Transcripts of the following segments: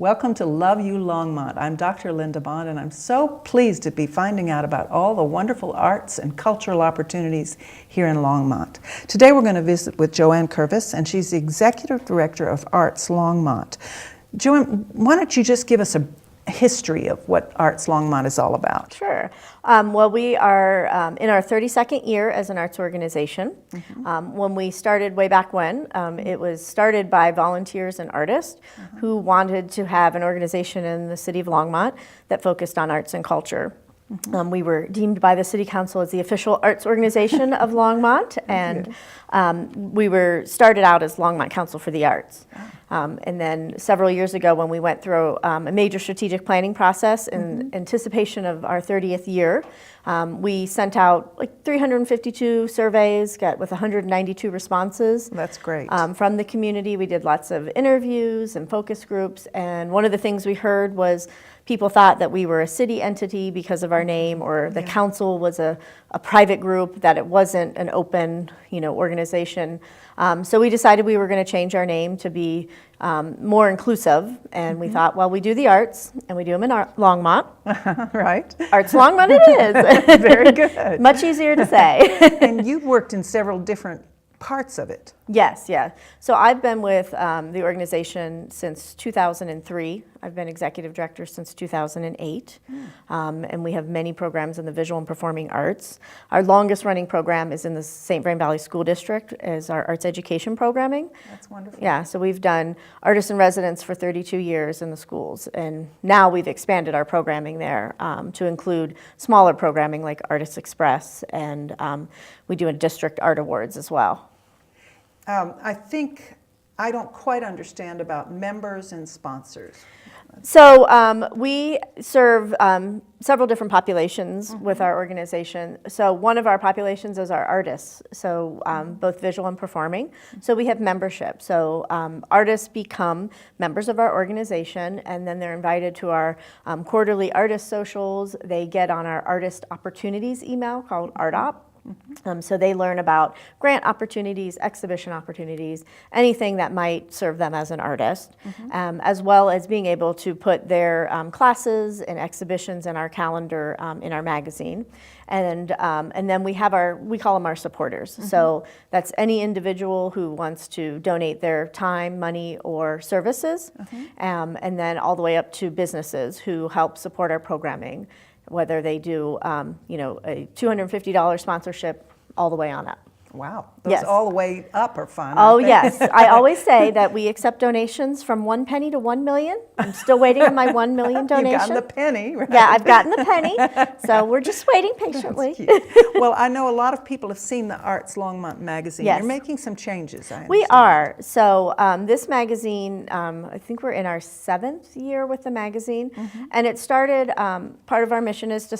Welcome to Love You Longmont. I'm Dr. Linda Bond, and I'm so pleased to be finding out about all the wonderful arts and cultural opportunities here in Longmont. Today we're going to visit with Joanne Curvis, and she's the Executive Director of Arts Longmont. Joanne, why don't you just give us a history of what Arts Longmont is all about? Sure. Well, we are in our 32nd year as an arts organization. When we started way back when, it was started by volunteers and artists who wanted to have an organization in the city of Longmont that focused on arts and culture. We were deemed by the City Council as the official arts organization of Longmont, and we were started out as Longmont Council for the Arts. And then several years ago, when we went through a major strategic planning process in anticipation of our 30th year, we sent out like 352 surveys, with 192 responses. That's great. From the community. We did lots of interviews and focus groups, and one of the things we heard was people thought that we were a city entity because of our name, or the council was a private group, that it wasn't an open, organization. So we decided we were going to change our name to be more inclusive, and we thought, well, we do the arts, and we do them in Longmont. Right. Arts Longmont it is. Very good. Much easier to say. And you've worked in several different parts of it. Yes, yeah. So I've been with the organization since 2003. I've been executive director since 2008. And we have many programs in the visual and performing arts. Our longest running program is in the St. Vrain Valley School District as our arts education programming. That's wonderful. Yeah, so we've done artists in residence for 32 years in the schools. And now we've expanded our programming there to include smaller programming like Artists Express, and we do a district art awards as well. I think I don't quite understand about members and sponsors. So we serve several different populations with our organization. So one of our populations is our artists, so both visual and performing. So we have membership. So artists become members of our organization, and then they're invited to our quarterly artist socials. They get on our artist opportunities email called ArtOp. So they learn about grant opportunities, exhibition opportunities, anything that might serve them as an artist, as well as being able to put their classes and exhibitions in our calendar in our magazine. And then we have we call them our supporters. So that's any individual who wants to donate their time, money, or services, and then all the way up to businesses who help support our programming, whether they do, a $250 sponsorship all the way on up. Wow. Those Yes. all the way up are fun. Oh, aren't they? yes. I always say that we accept donations from 1 penny to 1 million. I'm still waiting on my 1 million donation. You've gotten the penny, right? Yeah, I've gotten the penny. So we're just waiting patiently. That's cute. Well, I know a lot of people have seen the Arts Longmont magazine. Yes. You're making some changes, I understand. We are. So this magazine, I think we're in our 7th year with the magazine. And it started, part of our mission is to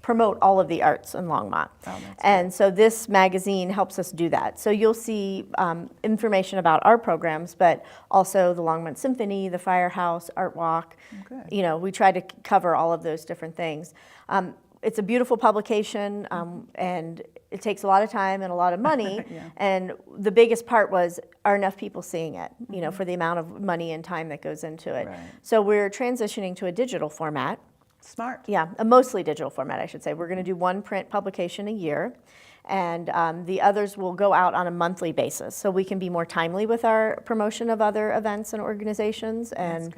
promote all of the arts in Longmont. And so this magazine helps us do that. So you'll see information about our programs, but also the Longmont Symphony, the Firehouse, Art Walk. Good. We try to cover all of those different things. It's a beautiful publication, and it takes a lot of time and a lot of money. And the biggest part was, are enough people seeing it, for the amount of money and time that goes into it. Right. So we're transitioning to a digital format. Smart. Yeah, a mostly digital format, I should say. We're going to do one print publication a year, and the others will go out on a monthly basis, so we can be more timely with our promotion of other events and organizations, and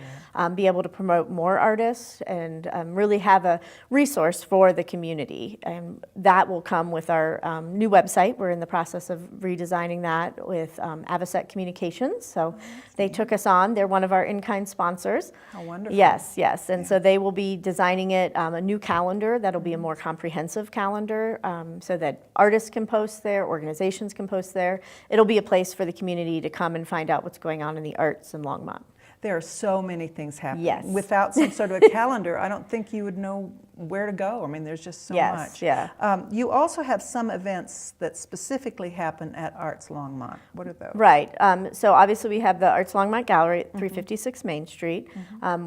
be able to promote more artists, and really have a resource for the community. And that will come with our new website. We're in the process of redesigning that with Avocet Communications. So they took us on. They're one of our in-kind sponsors. How wonderful. Yes, yes. And so they will be designing it, a new calendar that'll be a more comprehensive calendar, so that artists can post there, organizations can post there. It'll be a place for the community to come and find out what's going on in the arts in Longmont. There are so many things happening. Yes. Without some sort of a calendar, I don't think you would know where to go. I mean, there's just so much. Yeah. You also have some events that specifically happen at Arts Longmont. What are those? Right. So obviously we have the Arts Longmont Gallery at 356 Main Street.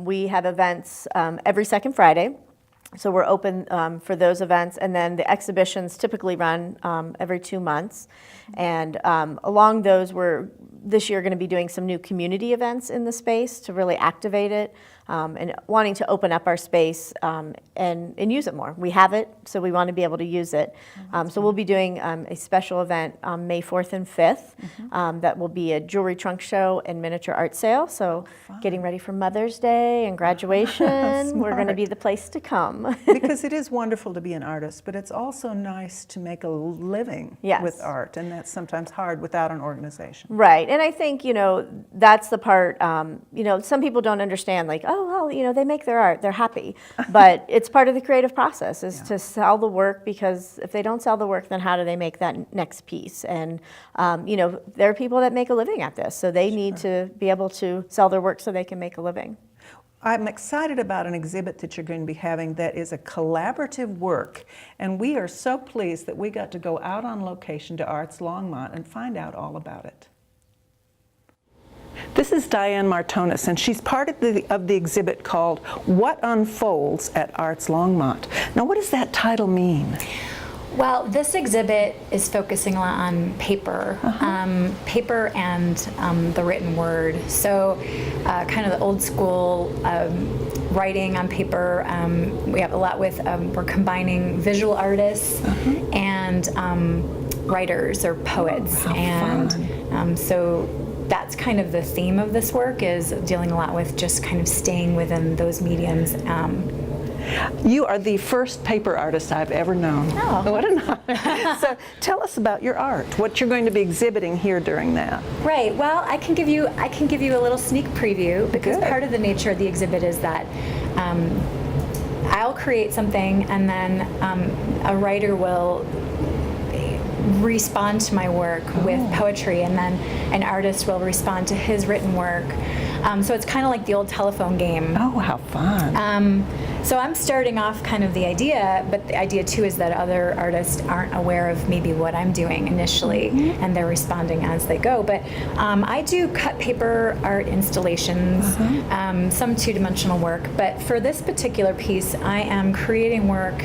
We have events every second Friday. So we're open for those events, and then the exhibitions typically run every 2 months. And along those, we're this year going to be doing some new community events in the space to really activate it, and wanting to open up our space and use it more. We have it, so we want to be able to use it. So we'll be doing a special event on May 4th and 5th that will be a jewelry trunk show and miniature art sale. So getting ready for Mother's Day and graduation, we're going to be the place to come. Because it is wonderful to be an artist, but it's also nice to make a living with art, and that's sometimes hard without an organization. Right, and I think, that's the part, some people don't understand, like, oh, well, they make their art, they're happy. But it's part of the creative process is to sell the work, because if they don't sell the work, then how do they make that next piece? And, there are people that make a living at this, so they need to be able to sell their work so they can make a living. I'm excited about an exhibit that you're going to be having that is a collaborative work, and we are so pleased that we got to go out on location to Arts Longmont and find out all about it. This is Diane Martone, and she's part of the exhibit called What Unfolds at Arts Longmont. Now, what does that title mean? Well, this exhibit is focusing a lot on paper, paper and the written word. So kind of the old school writing on paper. We have a lot with, we're combining visual artists and writers or poets. So that's kind of the theme of this work, is dealing a lot with just kind of staying within those mediums. You are the first paper artist I've ever known. Oh. What an honor. So tell us about your art, what you're going to be exhibiting here during that. Right, well, I can give you a little sneak preview, because part of the nature of the exhibit is that I'll create something, and then a writer will respond to my work with poetry, and then an artist will respond to his written work. So it's kind of like the old telephone game. Oh, how fun. So I'm starting off kind of the idea, but the idea too is that other artists aren't aware of maybe what I'm doing initially, and they're responding as they go. But I do cut paper art installations, some two-dimensional work, but for this particular piece, I am creating work.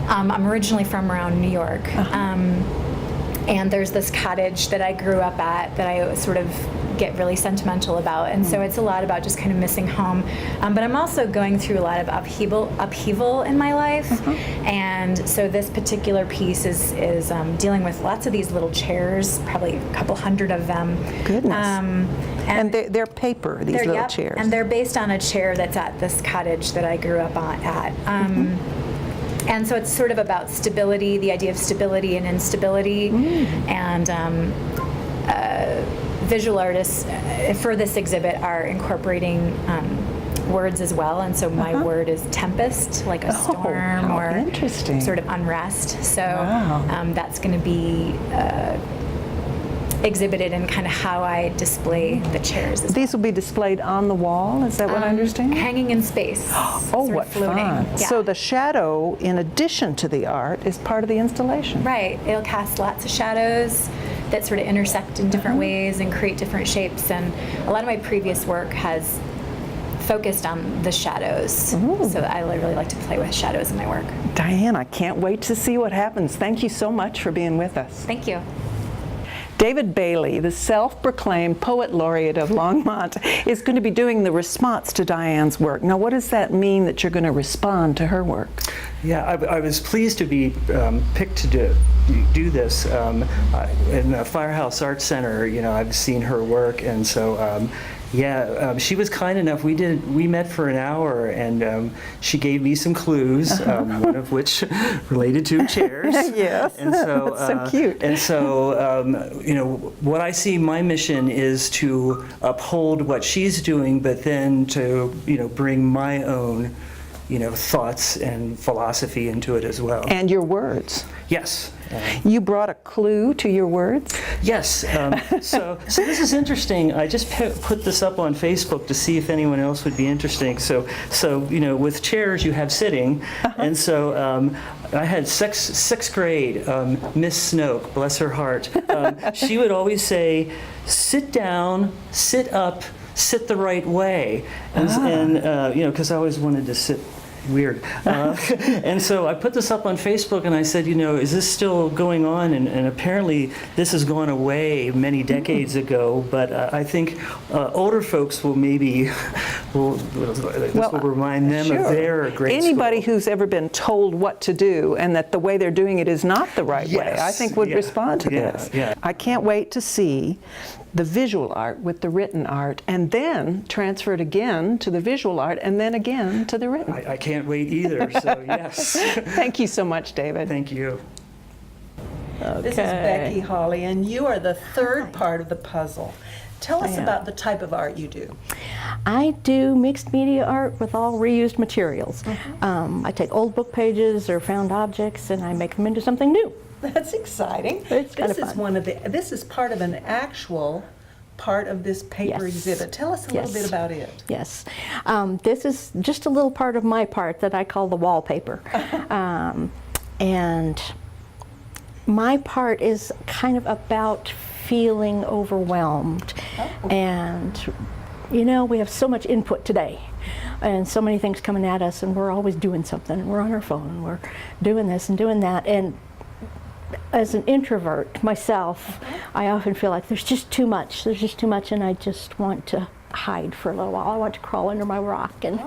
I'm originally from around New York, and there's this cottage that I grew up at that I sort of get really sentimental about, and so it's a lot about just kind of missing home. But I'm also going through a lot of upheaval in my life, and so this particular piece is dealing with lots of these little chairs, probably a couple hundred of them. Goodness. And they're paper, these little chairs. And they're based on a chair that's at this cottage that I grew up at. And so it's sort of about stability, the idea of stability and instability, and visual artists for this exhibit are incorporating words as well, and so my word is tempest, like a storm or sort of unrest. So that's going to be exhibited in kind of how I display the chairs. These will be displayed on the wall, is that what I understand? Hanging in space. Oh, what fun. Yeah. So the shadow, in addition to the art, is part of the installation. Right. It'll cast lots of shadows that sort of intersect in different ways and create different shapes. And a lot of my previous work has focused on the shadows. So I really like to play with shadows in my work. Diane, I can't wait to see what happens. Thank you so much for being with us. Thank you. David Bailey, the self-proclaimed poet laureate of Longmont, is going to be doing the response to Diane's work. Now, what does that mean, that you're going to respond to her work? Yeah, I was pleased to be picked to do this in the Firehouse Arts Center. I've seen her work, and so she was kind enough. We met for an hour, and she gave me some clues, one of which related to chairs. Yes, and so that's so cute. And so what I see, my mission is to uphold what she's doing, but then to bring my own thoughts and philosophy into it as well. And your words. Yes. You brought a clue to your words? Yes. So this is interesting. I just put this up on Facebook to see if anyone else would be interested. So with chairs you have sitting, and so I had sixth grade Miss Snoke, bless her heart. She would always say, "Sit down, sit up, sit the right way," and because I always wanted to sit weird. And so I put this up on Facebook and I said, is this still going on? And apparently this has gone away many decades ago, but I think older folks will maybe, this will remind them of their grade Anybody school. who's ever been told what to do and that the way they're doing it is not the right way, I think would respond to this. Yeah. I can't wait to see the visual art with the written art, and then transfer it again to the visual art, and then again to the written. I can't wait either, so yes. Thank you so much, David. Thank you. This is Becky Hawley, and you are the third part of the puzzle. Tell us about the type of art you do. I do mixed media art with all reused materials. I take old book pages or found objects and I make them into something new. That's exciting. It's kind of fun. This is part of an actual part of this paper Yes. exhibit. Tell us a little bit about it. Yes. This is just a little part of my part that I call the wallpaper. And my part is kind of about feeling overwhelmed. And, we have so much input today and so many things coming at us, and we're always doing something. And we're on our phone, and we're doing this and doing that. And as an introvert myself, I often feel like there's just too much. There's just too much, and I just want to hide for a little while. I want to crawl under my rock, and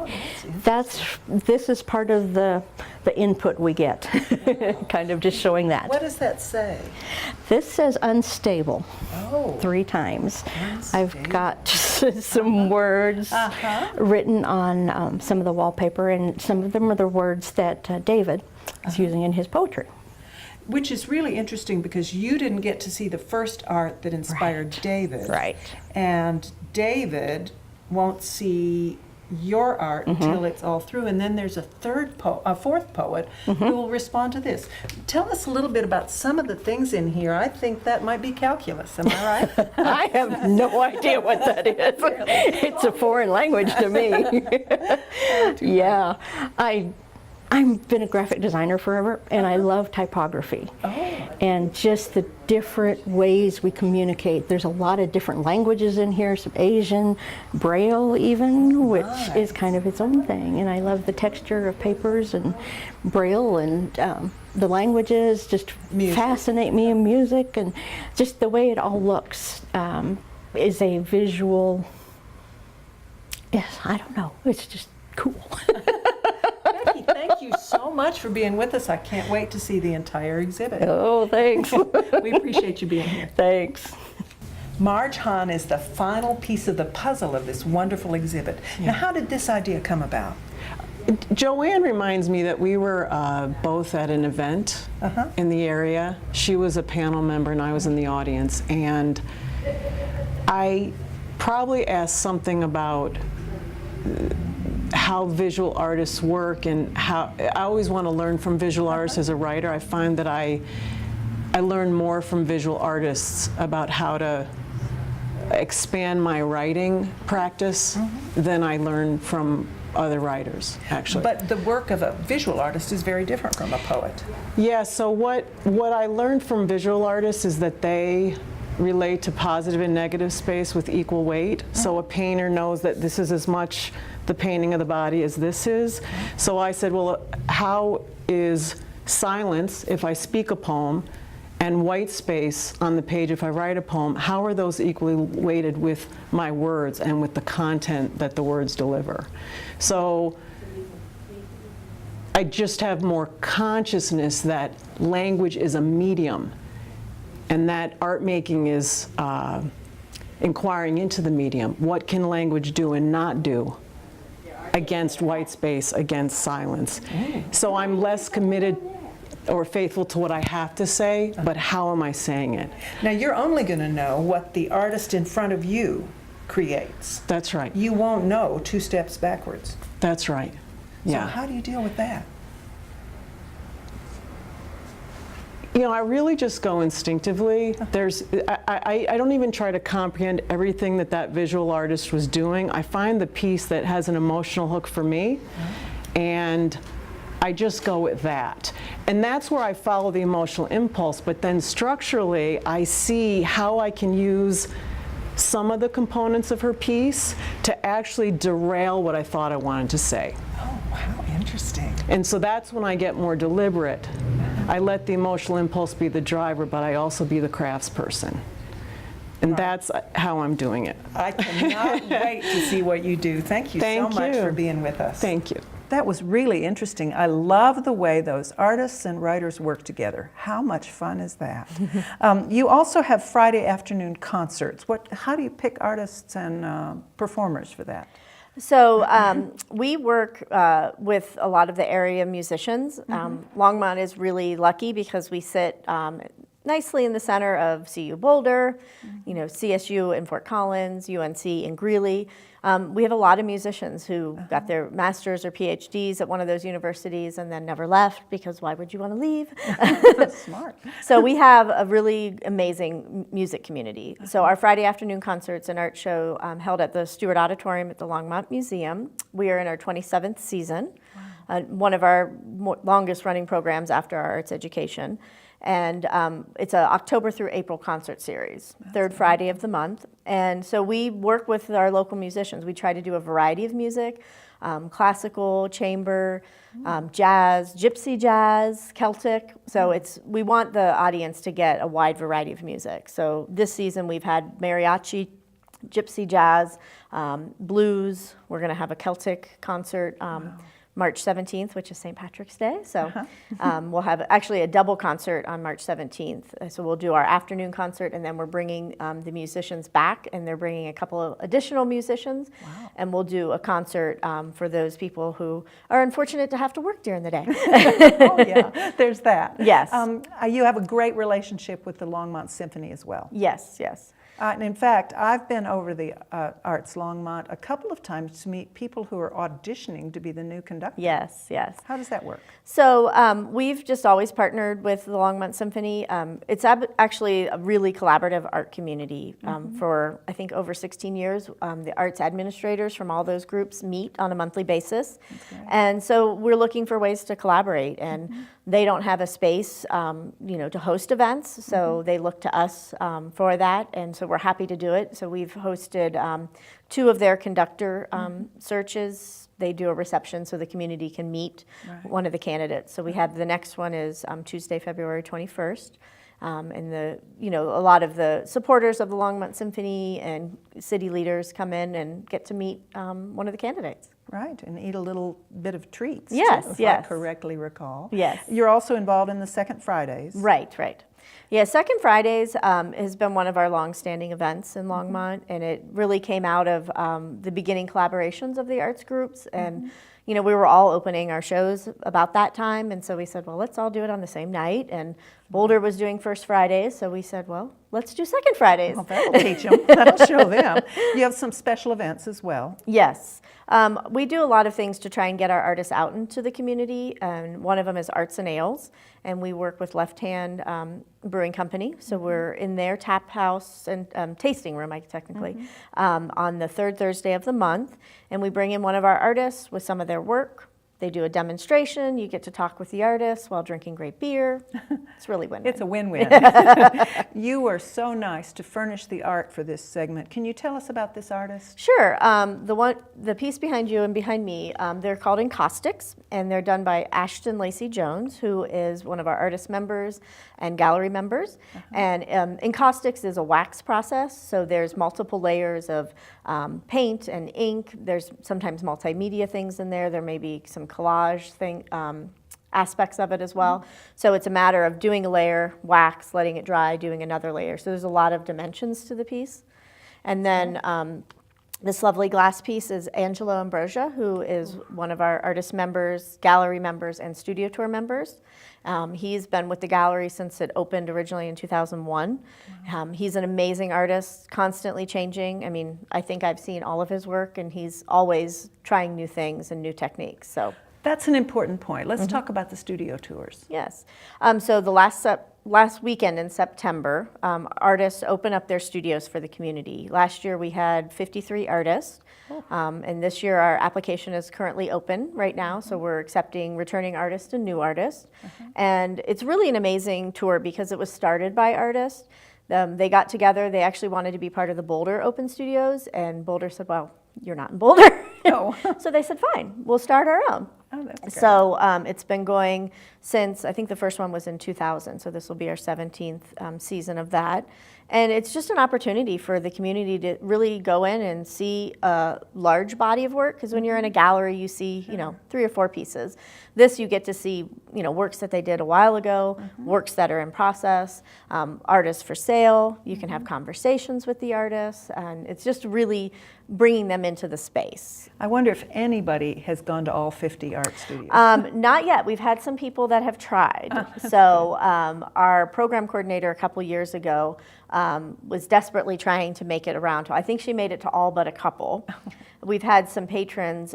this is part of the input we get, kind of just showing that. What does that say? This says unstable. Oh. 3 times. Unstable. I've got some words written on some of the wallpaper, and some of them are the words that David is using in his poetry. Which is really interesting because you didn't get to see the first art that inspired David. Right. And David won't see your art until it's all through, and then there's a fourth poet who will respond to this. Tell us a little bit about some of the things in here. I think that might be calculus. Am I right? I have no idea what that is. It's a foreign language to me. Yeah. I've been a graphic designer forever, and I love typography. And just the different ways we communicate. There's a lot of different languages in here, some Asian, Braille even, which is kind of its own thing. And I love the texture of papers and Braille, and the languages just fascinate me, and music, and just the way it all looks is a visual, I don't know, it's just cool. Becky, thank you so much for being with us. I can't wait to see the entire exhibit. Oh, thanks. We appreciate you being here. Thanks. Marge Hahn is the final piece of the puzzle of this wonderful exhibit. Now, how did this idea come about? Joanne reminds me that we were both at an event in the area. She was a panel member and I was in the audience, and I probably asked something about how visual artists work, and how I always want to learn from visual artists as a writer. I find that I learn more from visual artists about how to expand my writing practice than I learn from other writers, actually. But the work of a visual artist is very different from a poet. Yeah, so what I learned from visual artists is that they relate to positive and negative space with equal weight. So a painter knows that this is as much the painting of the body as this is. So I said, well, how is silence, if I speak a poem, and white space on the page if I write a poem, how are those equally weighted with my words and with the content that the words deliver? So I just have more consciousness that language is a medium, and that art making is inquiring into the medium. What can language do and not do against white space, against silence? So I'm less committed or faithful to what I have to say, but how am I saying it? Now, you're only going to know what the artist in front of you creates. That's right. You won't know 2 steps backwards. That's right. So Yeah. how do you deal with that? You know, I really just go instinctively. I don't even try to comprehend everything that visual artist was doing. I find the piece that has an emotional hook for me, and I just go with that. And that's where I follow the emotional impulse, but then structurally, I see how I can use some of the components of her piece to actually derail what I thought I wanted to say. Oh, how interesting. Interesting. And so that's when I get more deliberate. I let the emotional impulse be the driver, but I also be the craftsperson. And that's how I'm doing it. I cannot wait to see what you do. Thank you so much for being with us. Thank you. That was really interesting. I love the way those artists and writers work together. How much fun is that? You also have Friday afternoon concerts. How do you pick artists and performers for that? So we work with a lot of the area musicians. Longmont is really lucky because we sit nicely in the center of CU Boulder, CSU in Fort Collins, UNC in Greeley. We have a lot of musicians who got their masters or PhDs at one of those universities and then never left, because why would you want to leave? Smart. So we have a really amazing music community. So our Friday afternoon concerts and art show held at the Stewart Auditorium at the Longmont Museum. We are in our 27th season, one of our longest running programs after our arts education. And it's an October through April concert series, third Friday of the month. And so we work with our local musicians. We try to do a variety of music, classical, chamber, jazz, gypsy jazz, Celtic. So we want the audience to get a wide variety of music. So this season we've had mariachi, gypsy jazz, blues. We're going to have a Celtic concert. March 17th, which is St. Patrick's Day. So we'll have actually a double concert on March 17th. So we'll do our afternoon concert, and then we're bringing the musicians back, and they're bringing a couple of additional musicians. Wow. And we'll do a concert for those people who are unfortunate to have to work during the day. Oh, yeah, there's that. Yes. You have a great relationship with the Longmont Symphony as well. Yes, yes. And in fact, I've been over the Arts Longmont a couple of times to meet people who are auditioning to be the new conductor. Yes, yes. How does that work? So we've just always partnered with the Longmont Symphony. It's actually a really collaborative art community. For, I think, over 16 years, the arts administrators from all those groups meet on a monthly basis. And so we're looking for ways to collaborate. And they don't have a space, to host events, so they look to us for that, and so we're happy to do it. So we've hosted 2 of their conductor searches. They do a reception so the community can meet one of the candidates. So we have the next one is Tuesday, February 21st. And a lot of the supporters of the Longmont Symphony and city leaders come in and get to meet one of the candidates. Right, and eat a little bit of treats, yes, too, if yes. I correctly recall. Yes. You're also involved in the Second Fridays. Right, right. Yeah, Second Fridays has been one of our long-standing events in Longmont, and it really came out of the beginning collaborations of the arts groups. And we were all opening our shows about that time, and so we said, well, let's all do it on the same night. And Boulder was doing First Fridays, so we said, well, let's do Second Fridays. Well, that'll teach them. That'll show them. You have some special events as well. Yes. We do a lot of things to try and get our artists out into the community, and one of them is Arts and Ales, and we work with Left Hand Brewing Company, so we're in their tap house and tasting room, technically, on the third Thursday of the month, and we bring in one of our artists with some of their work. They do a demonstration. You get to talk with the artists while drinking great beer. It's really win-win. It's a win-win. You were so nice to furnish the art for this segment. Can you tell us about this artist? Sure. The piece behind you and behind me, they're called Encaustics, and they're done by Ashton Lacey Jones, who is one of our artist members and gallery members. And Encaustics is a wax process, so there's multiple layers of paint and ink. There's sometimes multimedia things in there. There may be some collage aspects of it as well. So it's a matter of doing a layer, wax, letting it dry, doing another layer. So there's a lot of dimensions to the piece. And then this lovely glass piece is Angelo Ambrosia, who is one of our artist members, gallery members, and studio tour members. He's been with the gallery since it opened originally in 2001. He's an amazing artist, constantly changing. I mean, I think I've seen all of his work, and he's always trying new things and new techniques. So that's an important point. Let's talk about the studio tours. yes. So the last weekend in September, artists open up their studios for the community. Last year we had 53 artists, and this year our application is currently open right now, so we're accepting returning artists and new artists. And it's really an amazing tour because it was started by artists. They got together, they actually wanted to be part of the Boulder Open Studios, and Boulder said, well, you're not in Boulder. Oh. So they said, fine, we'll start our own. Oh, that's great. So it's been going since, I think the first one was in 2000, so this will be our 17th season of that. And it's just an opportunity for the community to really go in and see a large body of work, because when you're in a gallery, you see, 3 or 4 pieces. This, you get to see, works that they did a while ago, works that are in process, artists for sale. You can have conversations with the artists, and it's just really bringing them into the space. I wonder if anybody has gone to all 50 art studios. Not yet. We've had some people that have tried. So our program coordinator a couple years ago was desperately trying to make it around. I think she made it to all but a couple. We've had some patrons.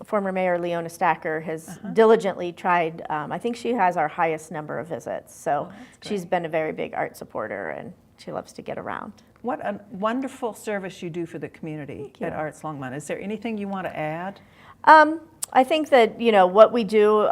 Former Mayor Leona Stacker has diligently tried. I think she has our highest number of visits. So she's been a very big art supporter, and she loves to get around. What a wonderful service you do for the community at Arts Longmont. Is there anything you want to add? I think that, what we do,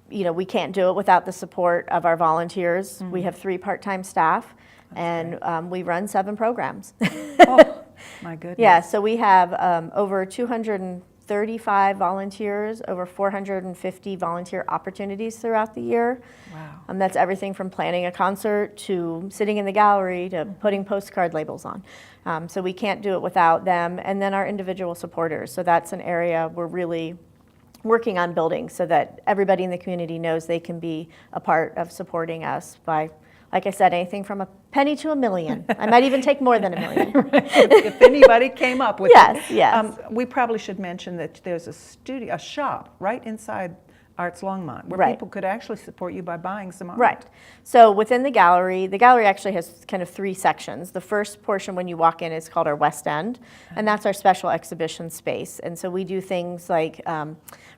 we can't do it without the support of our volunteers. We have 3 part-time staff, and we run 7 programs. Oh, my goodness. Yeah, so we have over 235 volunteers, over 450 volunteer opportunities throughout the year. Wow. That's everything from planning a concert to sitting in the gallery to putting postcard labels on. So we can't do it without them. And then our individual supporters. So that's an area we're really working on building so that everybody in the community knows they can be a part of supporting us by, like I said, anything from a penny to $1 million. I might even take more than $1 million. If anybody came up with Yes, it. yes. We probably should mention that there's a shop right inside Arts Longmont where Right. people could actually support you by buying some art. Right. So within the gallery actually has kind of 3 sections. The first portion when you walk in is called our West End, and that's our special exhibition space. And so we do things like,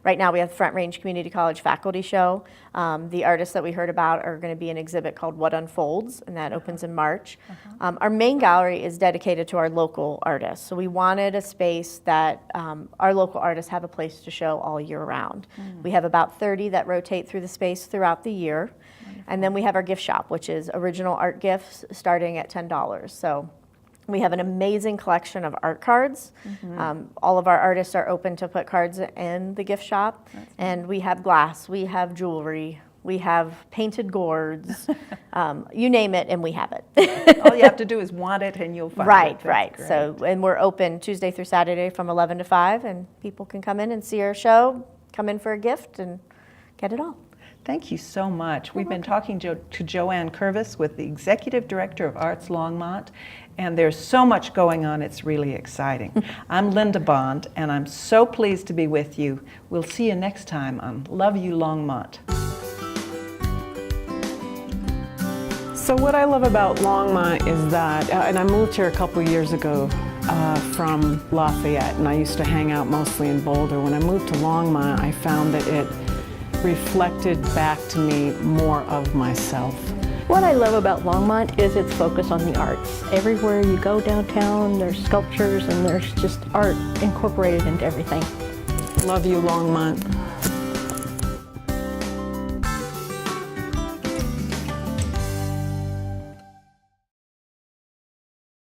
right now we have Front Range Community College Faculty Show. The artists that we heard about are going to be an exhibit called What Unfolds, and that opens in March. Our main gallery is dedicated to our local artists. So we wanted a space that our local artists have a place to show all year round. We have about 30 that rotate through the space throughout the year. And then we have our gift shop, which is original art gifts starting at $10. So we have an amazing collection of art cards. All of our artists are open to put cards in the gift shop. And we have glass, we have jewelry, we have painted gourds, you name it, and we have it. All you have to do is want it and you'll find it. Right, That's right. great. So, and we're open Tuesday through Saturday from 11 to 5, and people can come in and see our show, come in for a gift, and get it all. Thank you so much. We've been talking to Joanne Curvis with the Executive Director of Arts Longmont, and there's so much going on, it's really exciting. I'm Linda Bond, and I'm so pleased to be with you. We'll see you next time on Love You Longmont. So what I love about Longmont is that, and I moved here a couple years ago from Lafayette, and I used to hang out mostly in Boulder. When I moved to Longmont, I found that it reflected back to me more of myself. What I love about Longmont is its focus on the arts. Everywhere you go downtown, there's sculptures and there's just art incorporated into everything. Love you, Longmont.